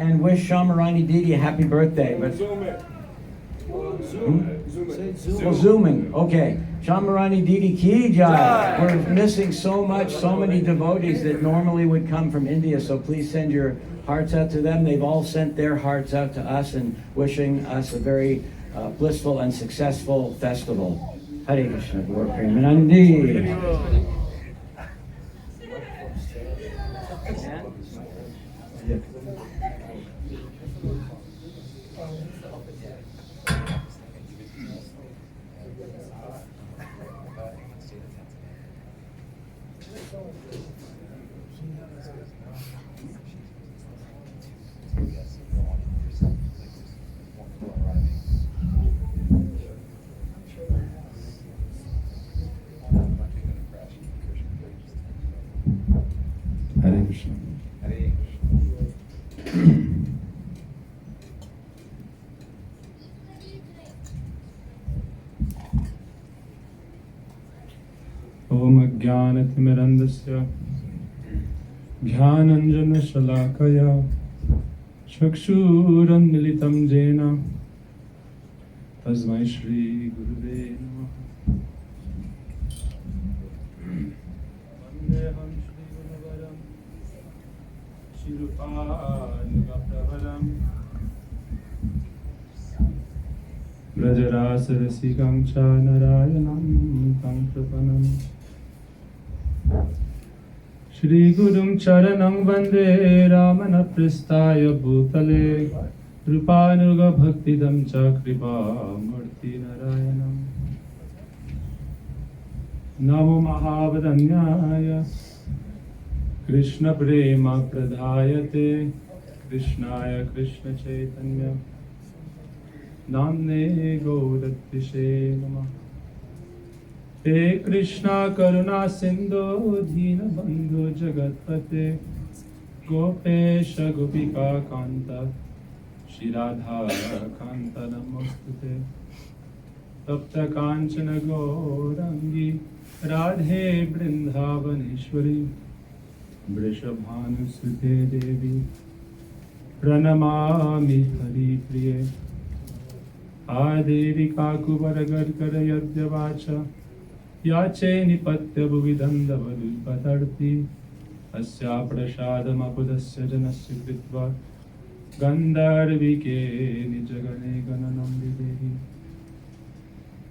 and wish Shamarani Didi a happy birthday. But Zooming. Okay. Shamarani Didi ki jai. We're missing so many devotees that normally would come from India, so please send your hearts out to them. They've all sent their hearts out to us and wishing us a very blissful and successful festival. Hare Krishna. Premanandi. Hare Krishna. Hare Krishna. Om Jnanatimirandasya Jnananjana-shalakaya Chakshurannilitam Jena Tasmai Shri Gurudeva Namaha. Vandeham Shri Guruvaram Shirupanugapravaram Brajarasarasikam cha narayanam tantrapanam Shri Gurum Charanam Vande Ramana Pristaya Bhutale Rupanuga Bhaktidam cha Kripa Murti Narayanam Namo Mahavadanyaya Krishna Prema Pradhayate Krishnaya Krishna Chaitanya Namne Gaudattishe Namah He Krishna Karuna Sindhu Dina Bandhu Jagatpate Gopesha Gopika Kanta Shri Radha Kanta Namostute Tapta Kanchana Gaurangi Radhe Vrindavaneshwari Vrishabhanusute Devi Pranamami Hari Priye Adevi Kakuvaragar Karayadya Vacha Yache Nipatya Bhuvidanda Vadupatarti Asya Prashadam Apudasya Janasya Kritva Gandharvike Nijagane Gananam Videhi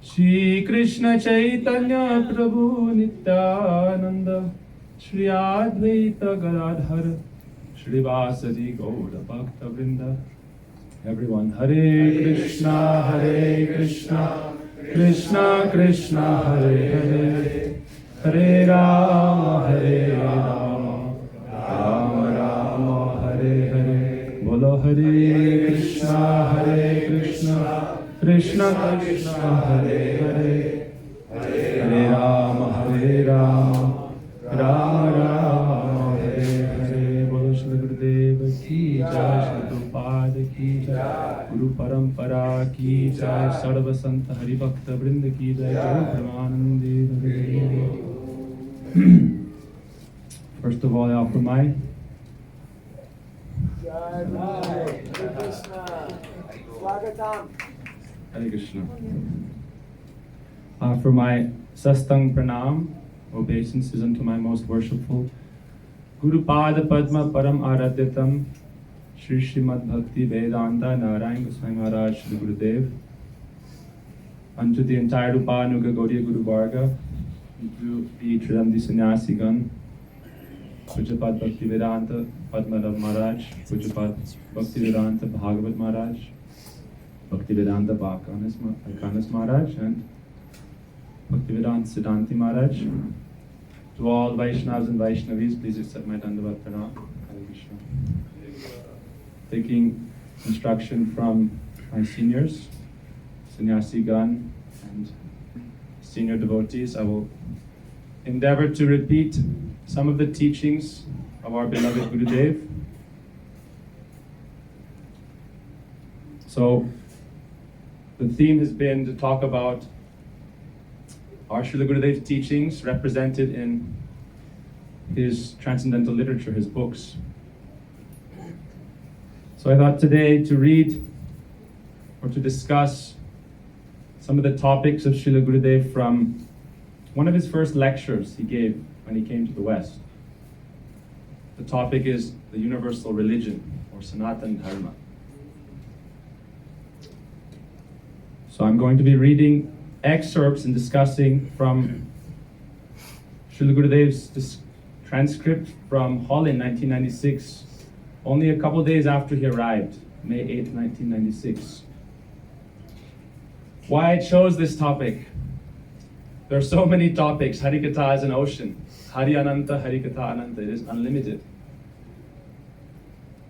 Shri Krishna Chaitanya Prabhu Nityananda Shri Advaita Gadadhar Shri Vasadi Gaura Bhakta Vrinda. Everyone, Hare Krishna, Krishna Krishna, Hare Hare, Hare Rama, Rama Rama, Hare Hare. Bolo Hare Krishna, Krishna Krishna, Hare Hare, Hare Rama, Rama Rama, Hare Hare. Bolo Srila Gurudeva ki jai, Srila Prabhupada ki jai, Guru Parampara ki jai, Sarva Santa Hari Bhakta Vrinda ki jai, Jai Brahmanande. First of all, I offer my Hare Krishna. For my sastang pranam, obeisances unto my most worshipful Guru Pada Padma Param Aradyatam Shri Srimad Bhakti Vedanta Narayan Goswami Maharaj Srila Gurudeva, unto the entire Rupanuga Gaudiya Guru Varga, to the Tridamdi Sannyasigan, Pujapad Bhakti Vedanta Padmanav Maharaj, Pujapad Bhakti Vedanta Bhagavat Maharaj, Bhakti Vedanta Bhakanas Maharaj, and Bhakti Vedanta Siddhanti Maharaj. To all Vaishnavas and Vaishnavis, please accept my Dandavat Pranam. Hare Krishna. Taking instruction from my seniors, Sannyasi Gan, and senior devotees, I will endeavor to repeat some of the teachings of our beloved Gurudev. So, the theme has been to talk about our Srila Gurudev's teachings represented in his transcendental literature, his books. So I thought today to read or to discuss some of the topics of Srila Gurudeva from one of his first lectures he gave when he came to the West. The topic is the universal religion, or Sanatana Dharma. So I'm going to be reading excerpts and discussing from Srila Gurudeva's transcript from Holland, 1996, only a couple days after he arrived, May 8, 1996. Why I chose this topic? There are so many topics. Harikatha is an ocean. Hari Ananta, Harikatha Ananta. It is unlimited.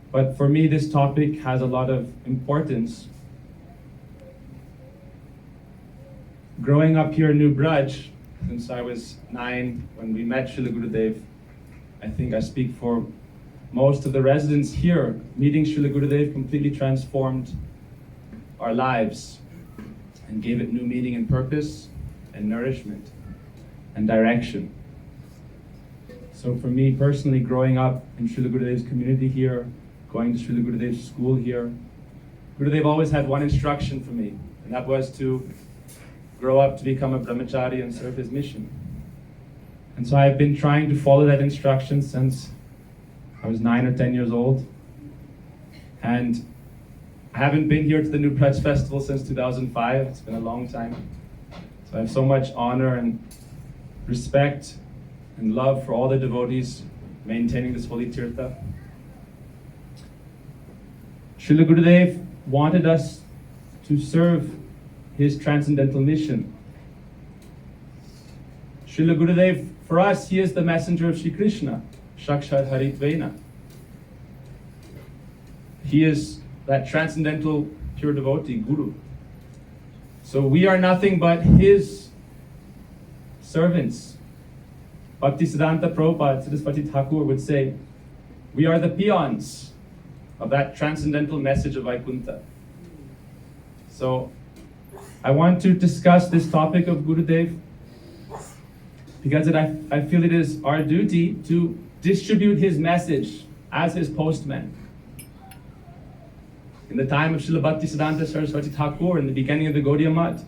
But for me, this topic has a lot of importance. Growing up here in New Braj, since I was 9 when we met Srila Gurudeva, I think I speak for most of the residents here. Meeting Srila Gurudeva completely transformed our lives and gave it new meaning and purpose and nourishment and direction. So for me personally, growing up in Srila Gurudeva's community here, going to Srila Gurudeva's school here, Gurudev always had one instruction for me, and that was to grow up to become a brahmachari and serve his mission. And so I've been trying to follow that instruction since I was 9 or 10 years old. And I haven't been here to the New Braj Festival since 2005. It's been a long time. So I have so much honor and respect and love for all the devotees maintaining this holy tirtha. Srila Gurudeva wanted us to serve his transcendental mission. Srila Gurudeva, for us, he is the messenger of Shri Krishna, Shakshat Haritvena. He is that transcendental pure devotee, Guru. So we are nothing but his servants. Bhaktisiddhanta Prabhupada, Saraswati Thakur would say, we are the peons of that transcendental message of Vaikuntha. So I want to discuss this topic of Gurudev because I feel it is our duty to distribute his message as his postman. In the time of Srila Bhaktisiddhanta Saraswati Thakur, in the beginning of the Gaudiya Math,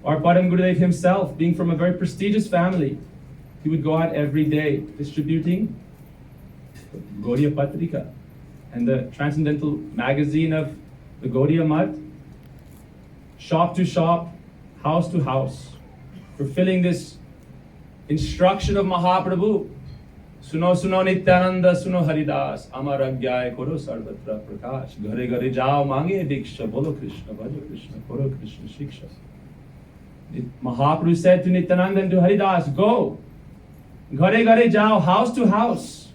our Param Gurudev himself, being from a very prestigious family, he would go out every day distributing Gaudiya Patrika and the transcendental magazine of the Gaudiya Math, shop to shop, house to house, fulfilling this instruction of Mahaprabhu. Suno suno Nityananda, suno Haridas, Amar Agyay koro sarvatra prakash, ghare ghare jao mange diksha, bolo Krishna, bhajo Krishna, koro Krishna shiksha. Mahaprabhu said to Nityananda and to Haridas, go, ghare ghare jao, house to house,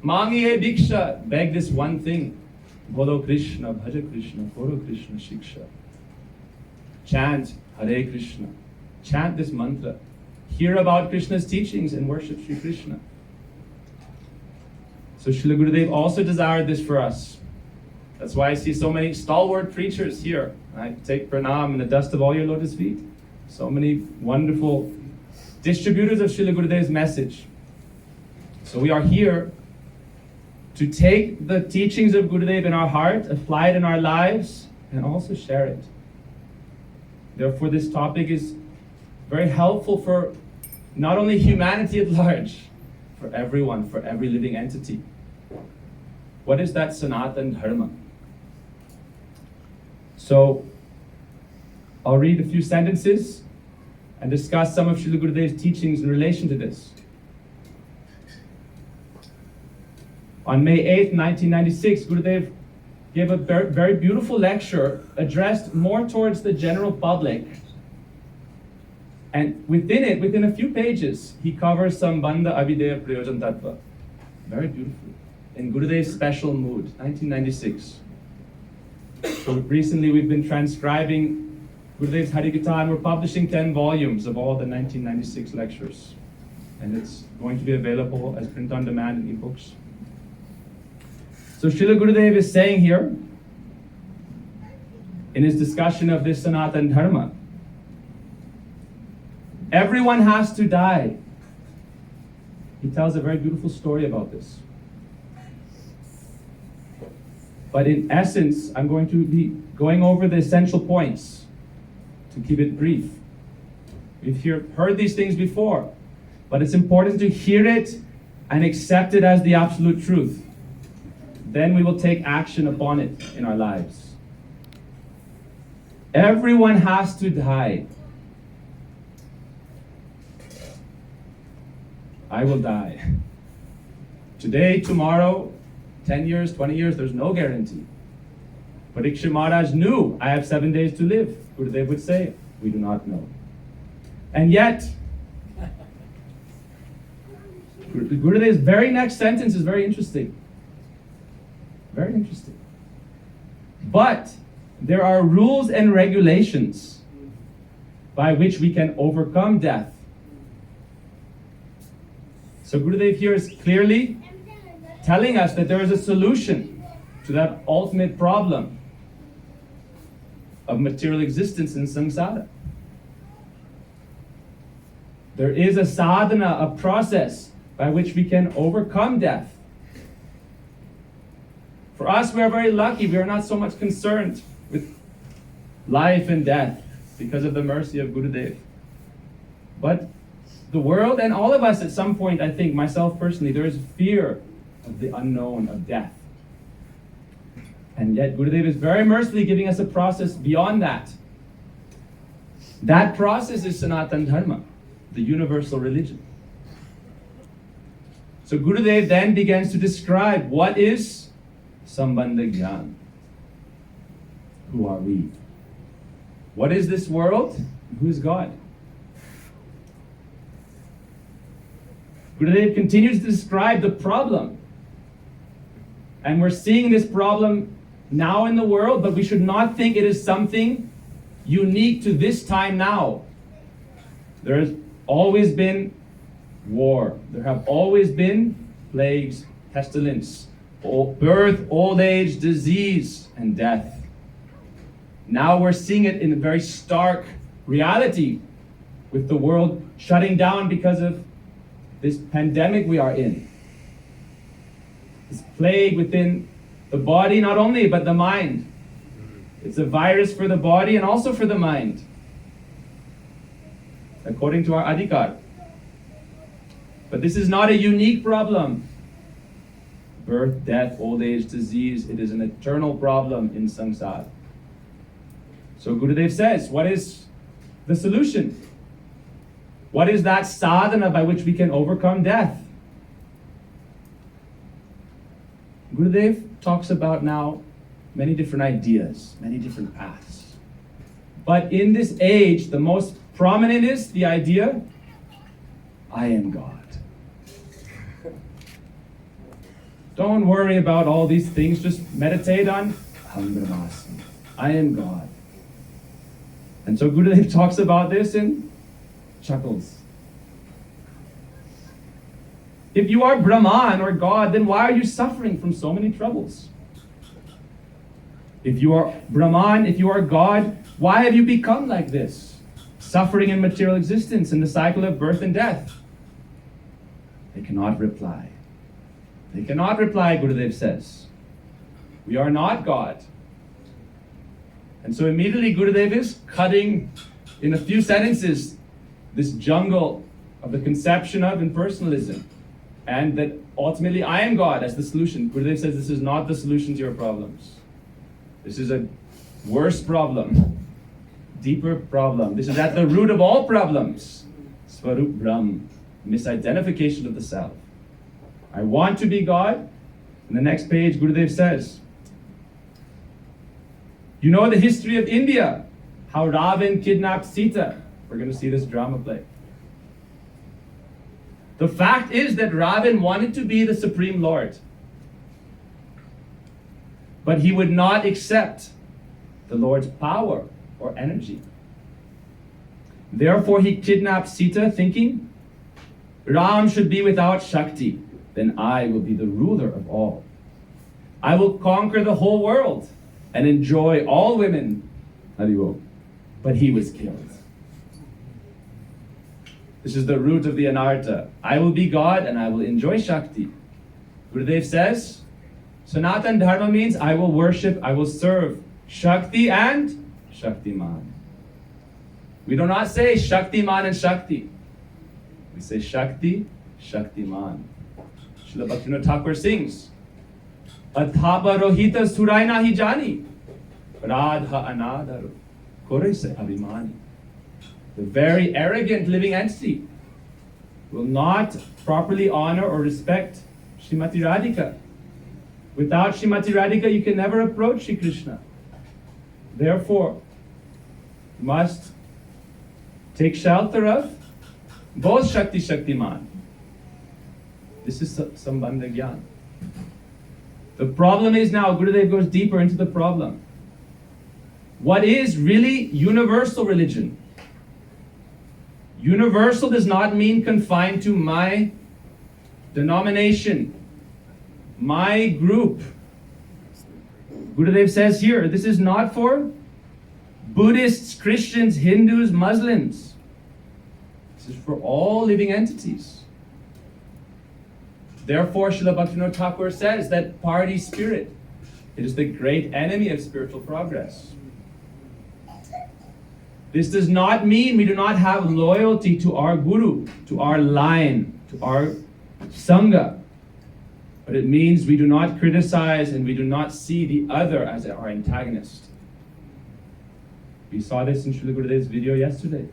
mange diksha, beg this one thing, bolo Krishna, bhajo Krishna, koro Krishna shiksha. Chant Hare Krishna, chant this mantra, hear about Krishna's teachings and worship Sri Krishna. So Srila Gurudeva also desired this for us. That's why I see so many stalwart preachers here. I take pranam in the dust of all your lotus feet. So many wonderful distributors of Srila Gurudeva's message. So we are here to take the teachings of Gurudev in our heart, apply it in our lives, and also share it. Therefore, this topic is very helpful for not only humanity at large, for everyone, for every living entity. What is that Sanatana Dharma? So, I'll read a few sentences and discuss some of Srila Gurudev's teachings in relation to this. On May 8th, 1996, Gurudev gave a very beautiful lecture addressed more towards the general public. And within it, within a few pages, he covers Sambandha Avideya Prayojan Tattva. Very beautiful. In Gurudev's special mood, 1996. So recently we've been transcribing Gurudev's Harikatha and we're publishing 10 volumes of all the 1996 lectures. And it's going to be available as print on demand in ebooks. So Srila Gurudeva is saying here, in his discussion of this Sanatana Dharma, everyone has to die. He tells a very beautiful story about this. But in essence, I'm going to be going over the essential points to keep it brief. We've heard these things before, but it's important to hear it and accept it as the absolute truth. Then we will take action upon it in our lives. Everyone has to die. I will die. Today, tomorrow, 10 years, 20 years, there's no guarantee. Parikshit Maharaj knew, I have 7 days to live. Gurudeva would say, we do not know. And yet, Gurudev's very next sentence is very interesting. Very interesting. But there are rules and regulations by which we can overcome death. So Gurudev here is clearly telling us that there is a solution to that ultimate problem of material existence in samsara. There is a sadhana, a process by which we can overcome death. For us, we are very lucky. We are not so much concerned with life and death because of the mercy of Gurudev. But the world and all of us at some point, I think, myself personally, there is fear of the unknown, of death. And yet Gurudev is very mercifully giving us a process beyond that. That process is Sanatana Dharma, the universal religion. So Gurudev then begins to describe what is Sambandha Gyan. Who are we? What is this world? Who is God? Gurudev continues to describe the problem. And we're seeing this problem now in the world, but we should not think it is something unique to this time now. There has always been war. There have always been plagues, pestilence, birth, old age, disease, and death. Now we're seeing it in a very stark reality with the world shutting down because of this pandemic we are in. This plague within the body, not only, but the mind. It's a virus for the body and also for the mind, according to our adhikar. But this is not a unique problem. Birth, death, old age, disease, it is an eternal problem in samsara. So Gurudev says, what is the solution? What is that sadhana by which we can overcome death? Gurudev talks about now many different ideas, many different paths. But in this age, the most prominent is the idea, I am God. Don't worry about all these things, just meditate on Aham Brahmasmi. I am God. And so Gurudev talks about this and chuckles. If you are Brahman or God, then why are you suffering from so many troubles? If you are Brahman, if you are God, why have you become like this? Suffering in material existence, in the cycle of birth and death. They cannot reply. They cannot reply, Gurudev says. We are not God. And so immediately Gurudev is cutting in a few sentences this jungle of the conception of impersonalism. And that ultimately I am God as the solution. Gurudev says this is not the solution to your problems. This is a worse problem, deeper problem. This is at the root of all problems. Swarup Brahm, misidentification of the self. I want to be God. In the next page, Gurudev says, you know the history of India, how Ravan kidnapped Sita. We're going to see this drama play. The fact is that Ravan wanted to be the Supreme Lord. But he would not accept the Lord's power or energy. Therefore he kidnapped Sita thinking, Ram should be without Shakti, then I will be the ruler of all. I will conquer the whole world and enjoy all women. But he was killed. This is the root of the anartha. I will be God and I will enjoy Shakti. Gurudev says, Sanatana Dharma means I will worship, I will serve Shakti and Shaktiman. We do not say Shaktiman and Shakti. We say Shakti, Shaktiman. Srila Bhaktivinoda Thakur sings, Athapa rohita surai nahi jani, radha anadaru, kore se abhimani. The very arrogant living entity will not properly honor or respect Srimati Radhika. Without Srimati Radhika, you can never approach Shri Krishna. Therefore, you must take shelter of both Shakti Shaktiman. This is Sambandha Gyan. The problem is now, Gurudev goes deeper into the problem. What is really universal religion? Universal does not mean confined to my denomination, my group. Gurudev says here, this is not for Buddhists, Christians, Hindus, Muslims. This is for all living entities. Therefore, Srila Bhaktivinoda Thakur says that party spirit, it is the great enemy of spiritual progress. This does not mean we do not have loyalty to our guru, to our line, to our sangha. But it means we do not criticize and we do not see the other as our antagonist. We saw this in Srila Gurudev's video yesterday.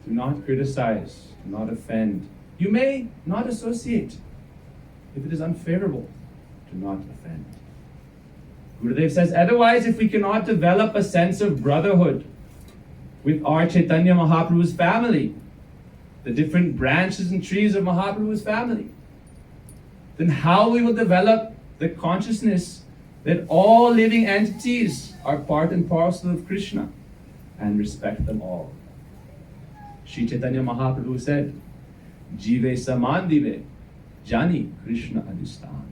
Do not criticize, do not offend. You may not associate. If it is unfavorable, do not offend. Gurudev says, otherwise, if we cannot develop a sense of brotherhood with our Chaitanya Mahaprabhu's family, the different branches and trees of Mahaprabhu's family, then how we will develop the consciousness that all living entities are part and parcel of Krishna and respect them all. Sri Chaitanya Mahaprabhu said, Jive samandive, jani Krishna adhistan.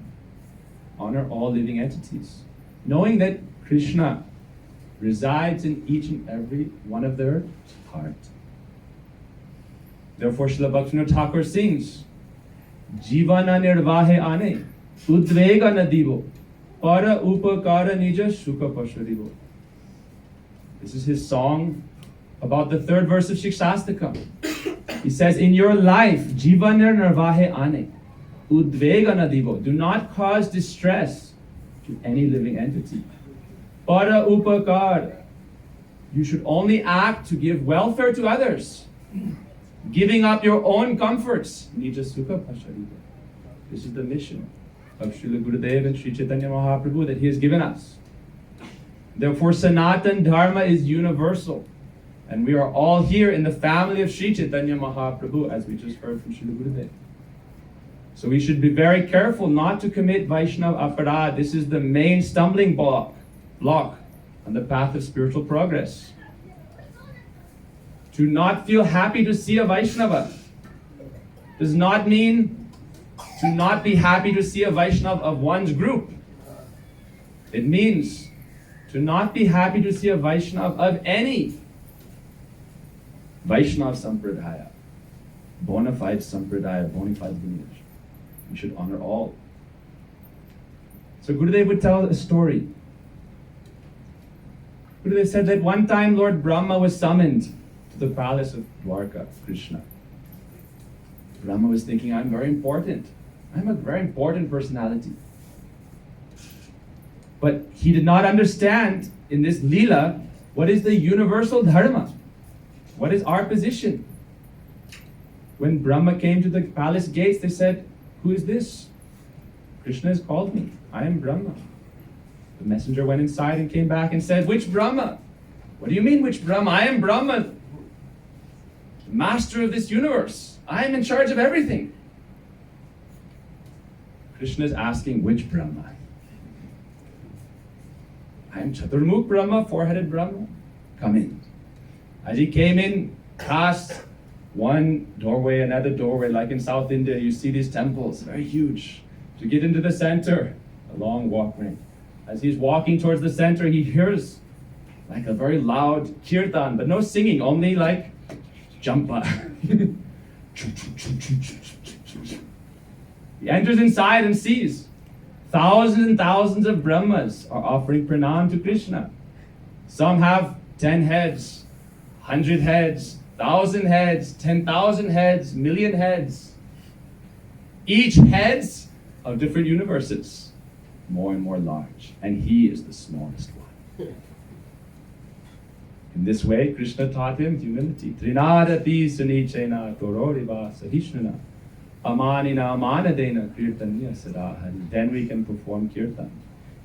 Honor all living entities, knowing that Krishna resides in each and every one of their heart. Therefore, Srila Bhaktivinoda Thakur sings, Jivana nirvahe ane, udvega nadivo, para upakara nija sukha pasharivo. This is his song about the third verse of Shikshastakam. He says, in your life, Jivana nirvahe ane, udvega nadivo, do not cause distress to any living entity. Para upakar, you should only act to give welfare to others. Giving up your own comforts. Nija sukha pasharita. This is the mission of Srila Gurudeva and Sri Chaitanya Mahaprabhu that he has given us. Therefore, Sanatana Dharma is universal. And we are all here in the family of Sri Chaitanya Mahaprabhu, as we just heard from Srila Gurudeva. So we should be very careful not to commit Vaishnava aparad. This is the main stumbling block on the path of spiritual progress. To not feel happy to see a Vaishnava does not mean to not be happy to see a Vaishnava of one's group. It means to not be happy to see a Vaishnava of any Vaishnava Sampradaya, bona fide Sampradaya, bona fide lineage. We should honor all. So Gurudev would tell a story. Gurudev said that one time Lord Brahma was summoned to the palace of Dwarka, Krishna. Brahma was thinking, I'm very important. I'm a very important personality. But he did not understand in this Leela what is the universal dharma. What is our position? When Brahma came to the palace gates, they said, who is this? Krishna has called me. I am Brahma. The messenger went inside and came back and said, which Brahma? What do you mean, which Brahma? I am Brahma, the master of this universe. I am in charge of everything. Krishna is asking, which Brahma? I am Chaturmukh Brahma, four-headed Brahma. Come in. As he came in, past one doorway, another doorway, like in South India, you see these temples, very huge. To get into the center, a long walkway. As he's walking towards the center, he hears like a very loud kirtan, but no singing, only like jampa. He enters inside and sees Thousands and thousands of Brahmas are offering pranam to Krishna. Some have 10 heads, 100 heads, 1,000 heads, 10,000 heads, million heads. Each heads of different universes, more and more large. And he is the smallest one. In this way, Krishna taught him humility. Trinadati sunichena tororiva sahishnana amanina amanadena kirtanya sadahari. Then we can perform kirtan.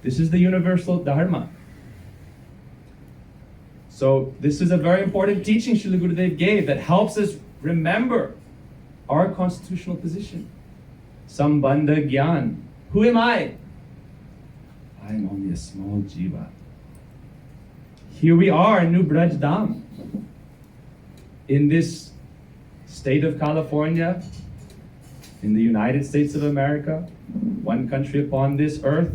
This is the universal dharma. So this is a very important teaching Srila Gurudeva gave that helps us remember our constitutional position. Sambandha Gyan. Who am I? I am only a small jiva. Here we are in New Braj Dham, in this state of California, in the United States of America, one country upon this earth,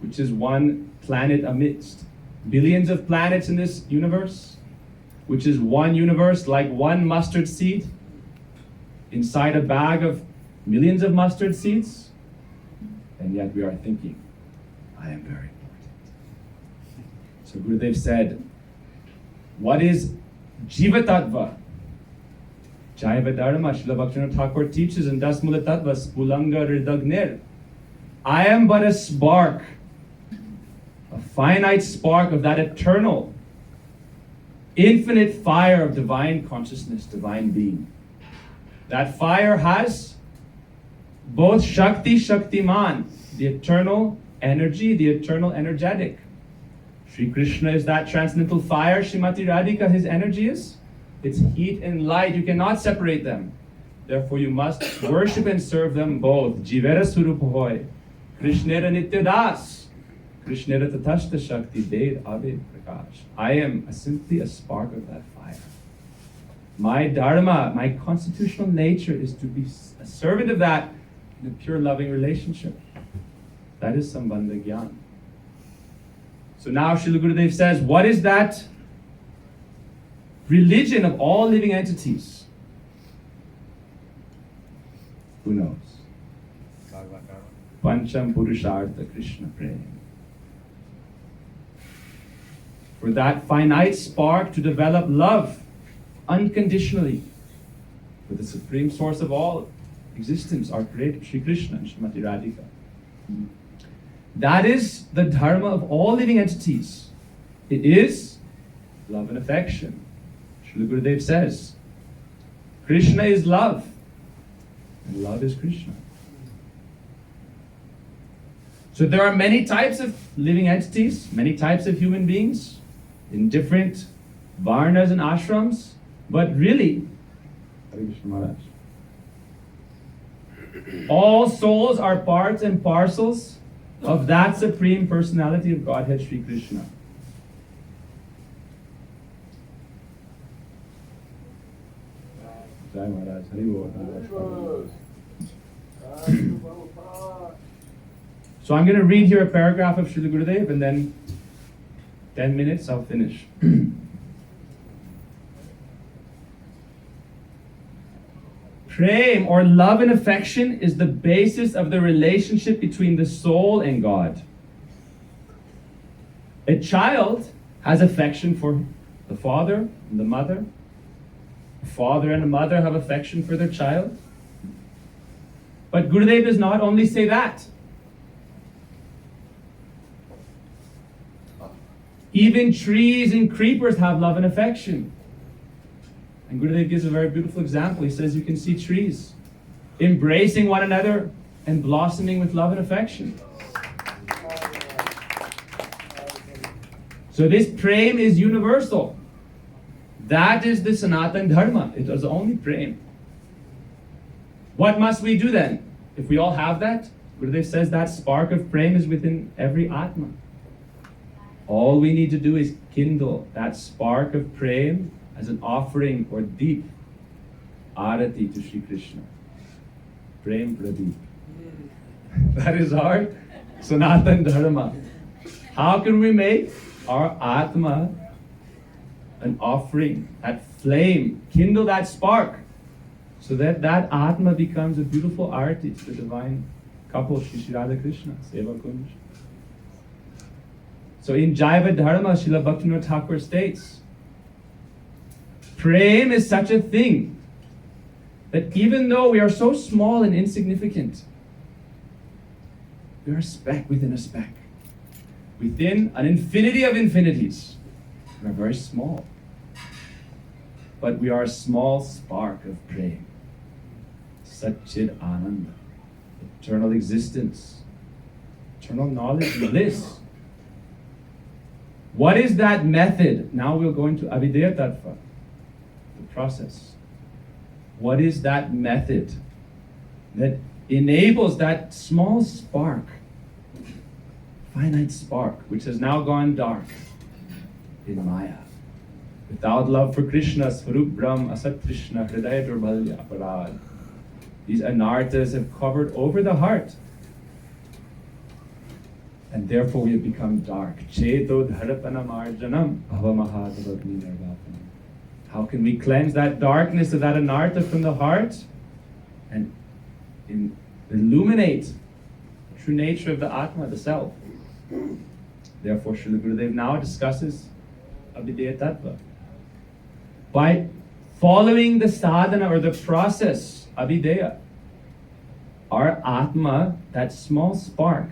which is one planet amidst billions of planets in this universe, which is one universe like one mustard seed inside a bag of millions of mustard seeds, and yet we are thinking, I am very important. So Gurudev said, what is Jiva Tattva? Jaiva Dharma, Srila Bhaktivinoda Thakur teaches in Das Mula Tattva, Spulanga Ridagnir. I am but a spark, a finite spark of that eternal, infinite fire of divine consciousness, divine being. That fire has both Shakti, Shaktiman, the eternal energy, the eternal energetic. Sri Krishna is that transcendental fire. Srimati Radhika, his energy is. It's heat and light. You cannot separate them. Therefore, you must worship and serve them both. Jivera Surupahoy, Krishnera Nityadas, Krishnera Tatashta Shakti Ved Avid Prakash. I am simply a spark of that fire. My dharma, my constitutional nature is to be a servant of that in a pure loving relationship. That is Sambandha Gyan. So now Srila Gurudeva says, what is that religion of all living entities? Who knows? Pancham Purushartha Krishna Prem. For that finite spark to develop love unconditionally for the supreme source of all existence, our creator, Sri Krishna and Srimati Radhika. That is the dharma of all living entities. It is love and affection. Srila Gurudeva says, Krishna is love, and love is Krishna. So there are many types of living entities, many types of human beings, in different varnas and ashrams, but really, Hare Krishna Maharaj, all souls are parts and parcels of that Supreme Personality of Godhead, Sri Krishna. Jai Maharaj, Hari Bol. So I'm going to read here a paragraph of Srila Gurudeva, and then 10 minutes I'll finish. Prem, or love and affection, is the basis of the relationship between the soul and God. A child has affection for the father and the mother. A father and a mother have affection for their child. But Gurudev does not only say that. Even trees and creepers have love and affection. And Gurudev gives a very beautiful example. He says you can see trees embracing one another and blossoming with love and affection. So this prem is universal. That is the Sanatana Dharma. It is only prem. What must we do then? If we all have that, Gurudev says that spark of prem is within every Atma. All we need to do is kindle that spark of prem as an offering or deep arati to Sri Krishna. Prem Pradeep. That is our Sanatana Dharma. How can we make our Atma an offering, that flame, kindle that spark, so that that Atma becomes a beautiful arati to the divine couple Shri Radha Krishna, Seva Kunj. So in Jaiva Dharma, Srila Bhaktivinoda Thakur states, Prem is such a thing that even though we are so small and insignificant, we are a speck within a speck. Within an infinity of infinities. We are very small. But we are a small spark of Prem. Satchid Ananda. Eternal existence. Eternal knowledge, bliss. What is that method? Now we'll go into Avideya Tattva, the process. What is that method that enables that small spark, finite spark, which has now gone dark in Maya? Without love for Krishna, Swarup Brahm, Asat Krishna, Hridaya Durbalya, Aparad. These anarthas have covered over the heart. And therefore we have become dark. Cheto dharapana marjanam bhavamahadavagni nirvapanam. How can we cleanse that darkness of that anartha from the heart and illuminate the true nature of the Atma, the Self? Therefore, Srila Gurudeva now discusses Abhideya Tattva. By following the sadhana or the process, Abhideya, our Atma, that small spark,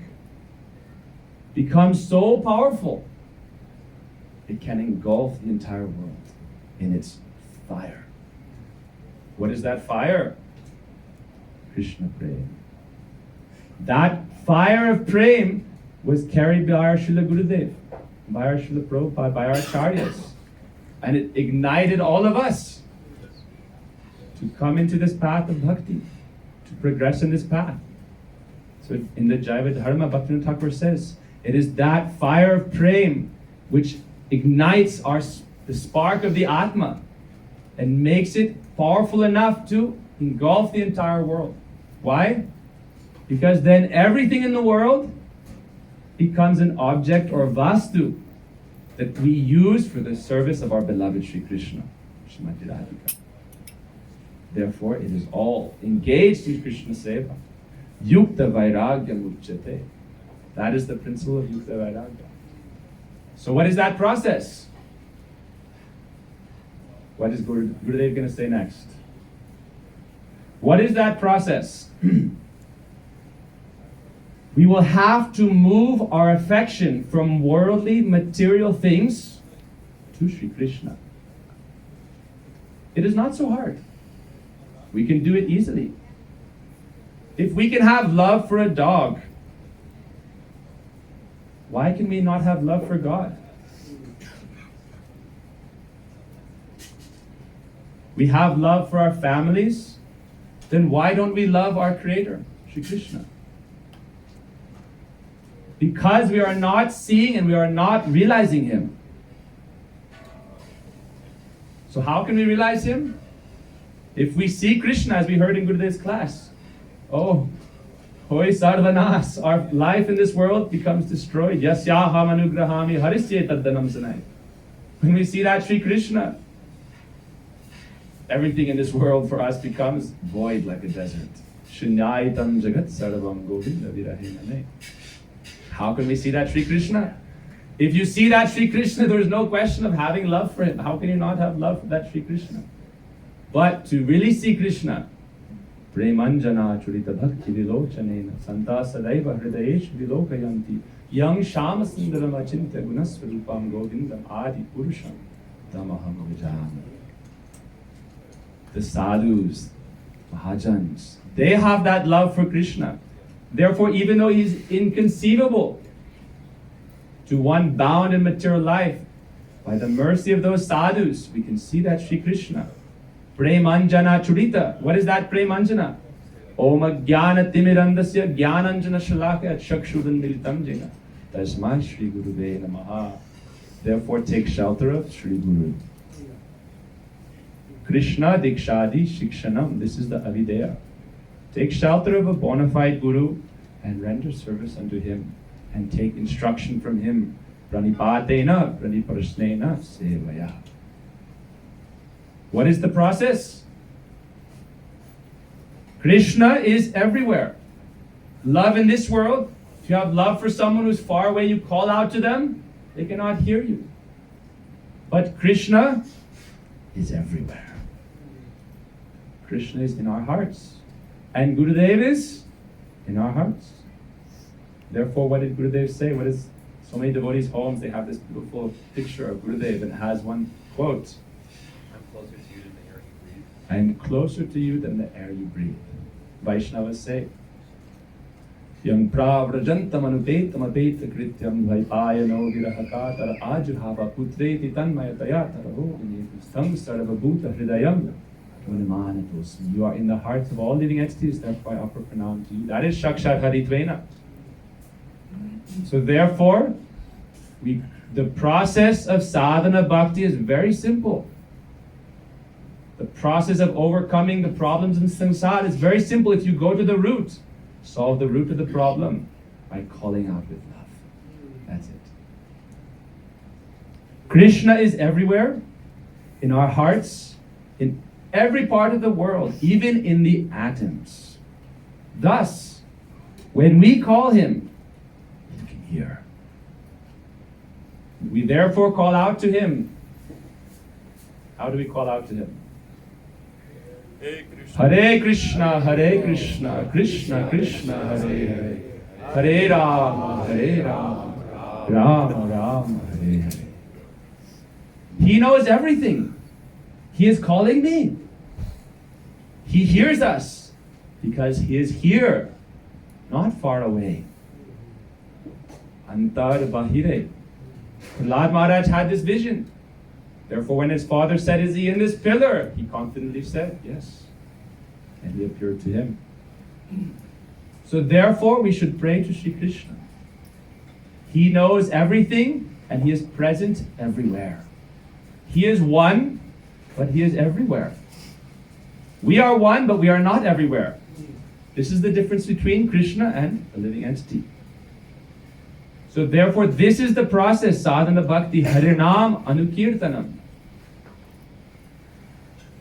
becomes so powerful, it can engulf the entire world in its fire. What is that fire? Krishna Prem. That fire of Prem was carried by our Srila Gurudeva, by our Srila Prabhupada, by our Acharyas. And it ignited all of us to come into this path of bhakti, to progress in this path. So in the Jaiva Dharma, Bhaktivinoda Thakur says, it is that fire of Prem which ignites the spark of the Atma and makes it powerful enough to engulf the entire world. Why? Because then everything in the world becomes an object or vastu that we use for the service of our beloved Sri Krishna, Srimati Radhika. Therefore, it is all engaged in Krishna Seva. Yukta Vairagya Mukchate. That is the principle of Yukta Vairagya. So what is that process? What is Gurudev going to say next? What is that process? We will have to move our affection from worldly material things to Sri Krishna. It is not so hard. We can do it easily. If we can have love for a dog, why can we not have love for God? We have love for our families, then why don't we love our Creator, Sri Krishna? Because we are not seeing and we are not realizing Him. So how can we realize Him? If we see Krishna, as we heard in Gurudev's class, oh, Hoi Sarvanas, our life in this world becomes destroyed. Yasyaham anugrahami harisye taddanam sanai. When we see that Sri Krishna, everything in this world for us becomes void like a desert. Shunyaitam jagat sarvam govinda virahinane. How can we see that Sri Krishna? If you see that Sri Krishna, there is no question of having love for Him. How can you not have love for that Sri Krishna? But to really see Krishna, Premanjana churita bhakti vilochanena santa sadaiva hridayesh vilokayanti yang shama sundaram achintya gunasvarupam govindam adi purusham tamaham vijana. The sadhus, mahajans, they have that love for Krishna. Therefore, even though He's inconceivable to one bound in material life, by the mercy of those sadhus, we can see that Sri Krishna. Premanjana churita. What is that Premanjana? Om jnana timirandasya jnananjana shalaka chakshudan militam jena. Tasmai Shri Gurave namaha. Therefore take shelter of Shri Guru. Krishna dikshadi shikshanam. This is the Avideya. Take shelter of a bona fide Guru and render service unto him and take instruction from him. Pranipatena praniprasnena sevaya. What is the process? Krishna is everywhere. love in this world, if you have love for someone who's far away, you call out to them, they cannot hear you. But Krishna is everywhere. Krishna is in our hearts. And Gurudeva is in our hearts. Therefore, what did Gurudeva say? What is so many devotees' homes, they have this beautiful picture of Gurudeva and it has one quote. I'm closer to you than the air you breathe. Vaishnavas say, Yang pravrajantam anupetam apeta krityam vaipayano virahakatar ajurhava putreti tanmayataya taraho vinetustam sarvabhuta hridayam manimanatosmi. You are in the hearts of all living entities, therefore I offer pranam to you. That is Shakshat Haritvena. So therefore, the process of sadhana bhakti is very simple. The process of overcoming the problems in samsara is very simple. If you go to the root, solve the root of the problem by calling out with love. That's it. Krishna is everywhere, in our hearts, in every part of the world, even in the atoms. Thus, when we call him, he can hear. We therefore call out to him. How do we call out to him? Hare Krishna, Krishna Krishna, Hare Hare, Hare Rama, Rama Rama, Hare Hare. He knows everything. He is calling me. He hears us because he is here, not far away. Antar Bahire. Prahlad Maharaj had this vision. Therefore, when his father said, is he in this pillar? He confidently said, yes. And he appeared to him. So therefore, we should pray to Sri Krishna. He knows everything and he is present everywhere. He is one, but he is everywhere. We are one, but we are not everywhere. This is the difference between Krishna and a living entity. So therefore, this is the process, sadhana bhakti, harinam anukirtanam.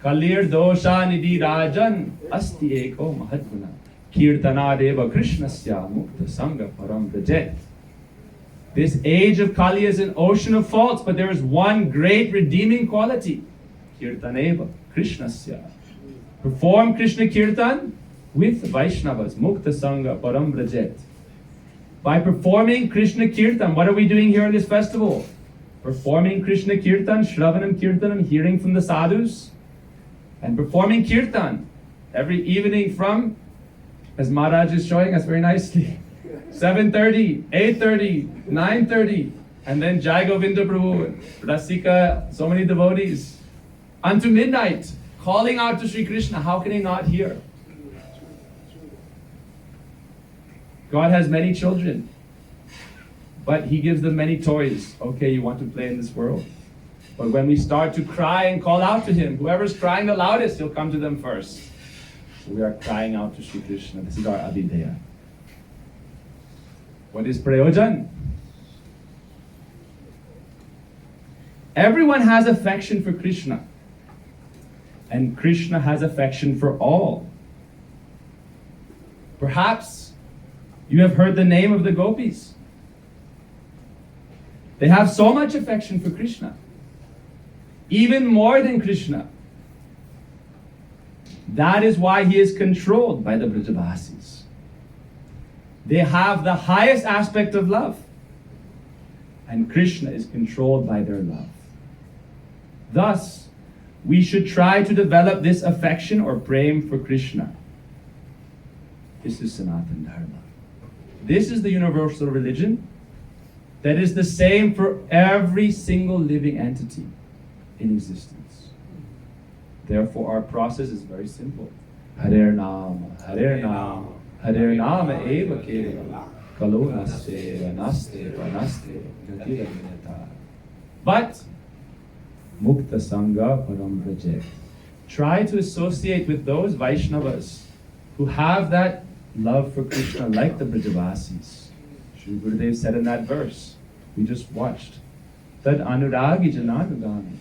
Kalir dosha nidhi rajan asti eko mahatguna. Kirtana deva krishnasya mukta sangha param brajet. This age of Kali is an ocean of faults, but there is one great redeeming quality. Kirtaneva krishnasya. Perform Krishna Kirtan with Vaishnavas, mukta sangha param brajet. By performing Krishna Kirtan, what are we doing here in this festival? Performing Krishna Kirtan, Shravanam Kirtanam, hearing from the sadhus, and performing Kirtan every evening from, as Maharaj is showing us very nicely, 7:30, 8:30, 9:30, and then Jai Govinda Prabhu, Rasika, so many devotees, unto midnight, calling out to Sri Krishna. How can he not hear? God has many children, but he gives them many toys. Okay, you want to play in this world. But when we start to cry and call out to him, whoever's crying the loudest, he'll come to them first. So we are crying out to Sri Krishna. This is our Abhideya. What is Prayojan? Everyone has affection for Krishna. And Krishna has affection for all. Perhaps you have heard the name of the gopis. They have so much affection for Krishna. Even more than Krishna. That is why he is controlled by the Brajavasis. They have the highest aspect of love. And Krishna is controlled by their love. Thus, we should try to develop this affection or prem for Krishna. This is Sanatana Dharma. This is the universal religion that is the same for every single living entity in existence. Therefore, our process is very simple. Hare Nama, Hare Nama, Hare Nama eva kevalam, kalo naste, vanaste, vanaste, gatira vinata. But, mukta sangha param brajet. Try to associate with those Vaishnavas who have that love for Krishna like the Brajavasis. Srila Gurudeva said in that verse, we just watched, Tad anuragi jananugami.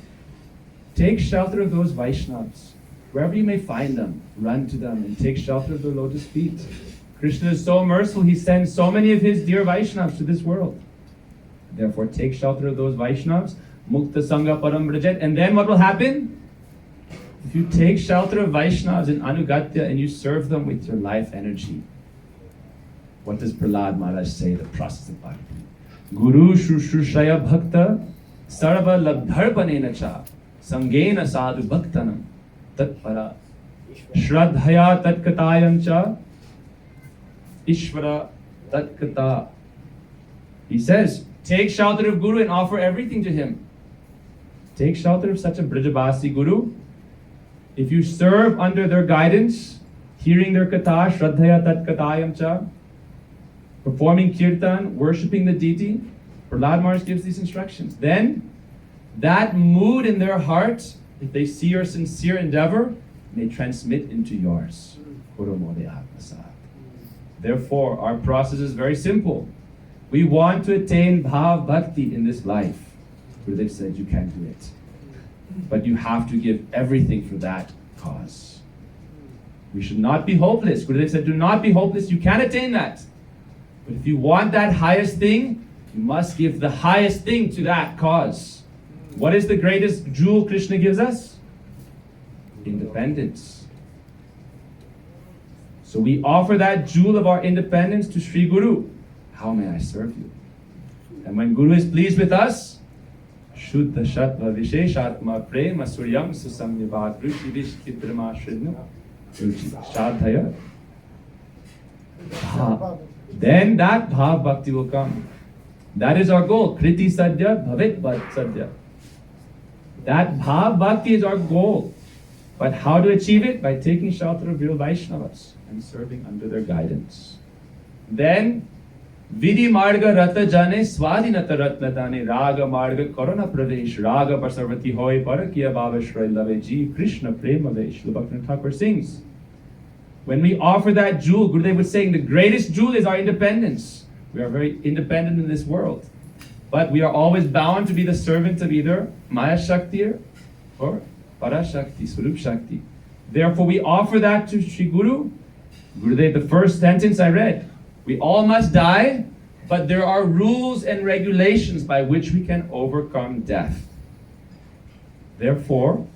Take shelter of those Vaishnavas. Wherever you may find them, run to them and take shelter of their lotus feet. Krishna is so merciful, he sends so many of his dear Vaishnavas to this world. Therefore, take shelter of those Vaishnavas, Mukta Sangha Param Brajet, and then what will happen? If you take shelter of Vaishnavas in Anugatya and you serve them with your life energy, what does Prahlad Maharaj say, the process of bhakti? Guru Shushraya Bhakta Sarva Labdharpanena Cha Sangena Sadhu Bhaktanam Tatpara Shraddhaya Tatkatayam Cha Ishvara Tatkata. He says, take shelter of Guru and offer everything to him. Take shelter of such a Brajabasi Guru. If you serve under their guidance, hearing their katha, Shraddhaya Tatkatayam Cha, performing kirtan, worshipping the deity, Prahlad Maharaj gives these instructions. Then, that mood in their heart, if they see your sincere endeavor, may transmit into yours. Therefore, our process is very simple. We want to attain bhav bhakti in this life. Gurudev said you can't do it. But you have to give everything for that cause. We should not be hopeless. Gurudev said, do not be hopeless. You can attain that. But if you want that highest thing, you must give the highest thing to that cause. What is the greatest jewel Krishna gives us? Independence. So we offer that jewel of our independence to Sri Guru. How may I serve you? And when Guru is pleased with us, Shuddha Shatva Visheshatma Prema Suryam Susamyavat Ruchi Vishki Brahma Shridnu Ruchi Shadhaya. Then that bhav bhakti will come. That is our goal. Kriti Sadhya Bhavit Bhat Sadhya. That bhav bhakti is our goal. But how to achieve it? By taking shelter of real Vaishnavas and serving under their guidance. Then Vidhi Marga Rata Jane Swadhinata Ratna Dane Raga Marga Korona Pradesh Raga Pasarvati Hoy Parakiya Bhava Shrai Lave Ji Krishna Prema Vesh. Bhaktivinoda Thakur sings. When we offer that jewel, Gurudev was saying the greatest jewel is our independence. We are very independent in this world. But we are always bound to be the servant of either Maya Shakti or Parashakti, Swarup Shakti. Therefore, we offer that to Sri Guru. Gurudev, the first sentence I read, we all must die, but there are rules and regulations by which we can overcome death. Therefore,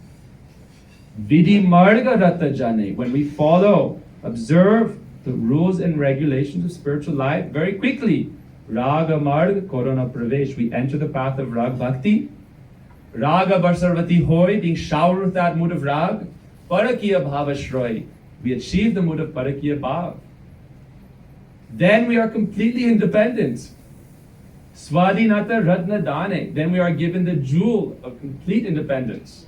Vidhi Marga Rata Jane, when we follow, observe the rules and regulations of spiritual life very quickly, Raga Marga Korona Pravesh, we enter the path of Rag Bhakti. Raga Varsarvati Hoy, being showered with that mood of Rag. Parakiya Bhava Shroy, we achieve the mood of Parakiya Bhav. Then we are completely independent. Swadhinata Ratna Dane, then we are given the jewel of complete independence.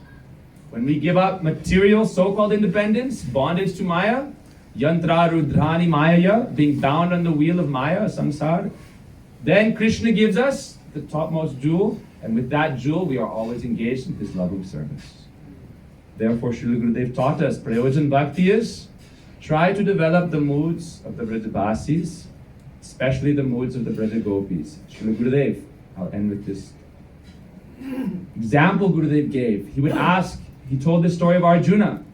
When we give up material so-called independence, bondage to Maya, Yantra Rudrani Maya, being bound on the wheel of Maya, samsara, then Krishna gives us the topmost jewel, and with that jewel we are always engaged in his loving service. Therefore, Srila Gurudev taught us, Prayojan Bhakti is, try to develop the moods of the Brajabasis, especially the moods of the Brajagopis. Srila Gurudev, I'll end with this example Gurudev gave. He would ask, he told the story of Arjuna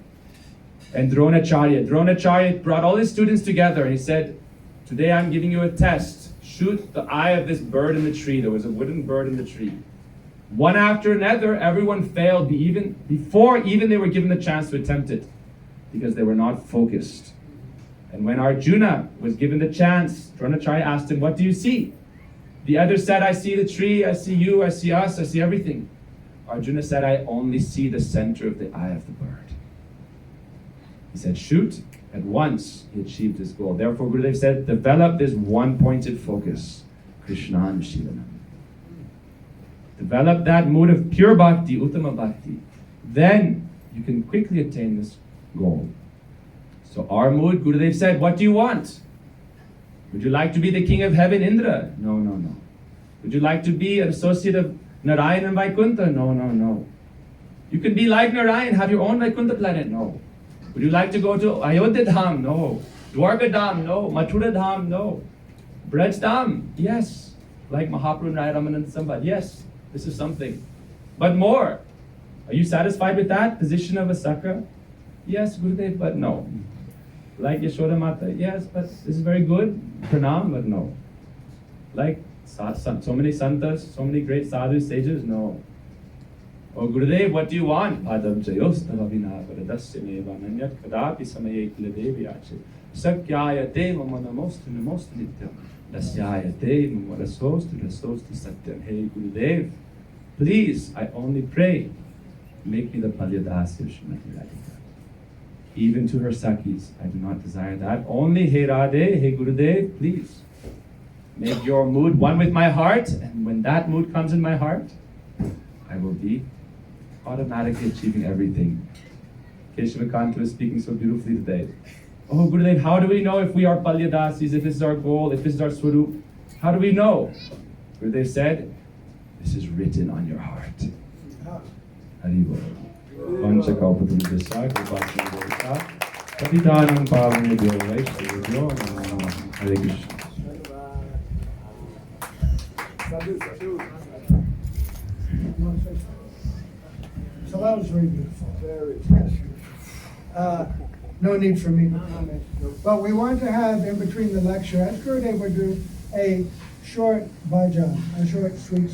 and Dronacharya. Dronacharya brought all his students together and he said, today I'm giving you a test. Shoot the eye of this bird in the tree. There was a wooden bird in the tree. One after another, everyone failed before even they were given the chance to attempt it, because they were not focused. And when Arjuna was given the chance, Dronacharya asked him, what do you see? The other said, I see the tree, I see you, I see us, I see everything. Arjuna said, I only see the center of the eye of the bird. He said, shoot. At once, he achieved his goal. Therefore, Gurudev said, develop this one-pointed focus, Krishnanushilanam. Develop that mood of pure bhakti, uttama bhakti. Then you can quickly attain this goal. So our mood, Gurudev said, what do you want? Would you like to be the king of heaven, Indra? No, no, no. Would you like to be an associate of Narayan and Vaikuntha? No, no, no. You can be like Narayan, have your own Vaikuntha planet? No. Would you like to go to Ayodhya Dham? No. Dwarka Dham? No. Mathura Dham? No. Braj Dham? Yes. Like Mahaprabhu and Rai Ramanand Sambad? Yes. This is something. But more. Are you satisfied with that position of a Sakra? Yes, Gurudev, but no. Like Yashoda Mata, yes, but this is very good. Pranam, but no. Like so many santas, so many great sadhus, sages, no. Oh Gurudev, what do you want? Padam jayos tavavina varadasya meva nanyat kadapi samaye kiladeviyache. Sakyayate mama namostu namostu nityam. Dasyayate mama rasostu rasostu satyam. Hey Gurudev, please, I only pray, make me the Palyadasya of Srimati Radhika. Even to her Sakis, I do not desire that. Only Hey Radhe, Hey Gurudev, please, make your mood one with my heart, and when that mood comes in my heart, I will be automatically achieving everything. Keshavakanta is speaking so beautifully today. Oh Gurudev, how do we know if we are Palyadasis, if this is our goal, if this is our swarup? How do we know? Gurudev said, this is written on your heart. Haribol. Panchakalpatrudhyasya Kripasya Patitanam Pavanebhyo Vaishnavebhyo Namo Namaha. Hare Krishna. So that was very beautiful. No need for me to comment. But we want to have in between the lecture, as Gurudev would do, a short bhajan, a short sweet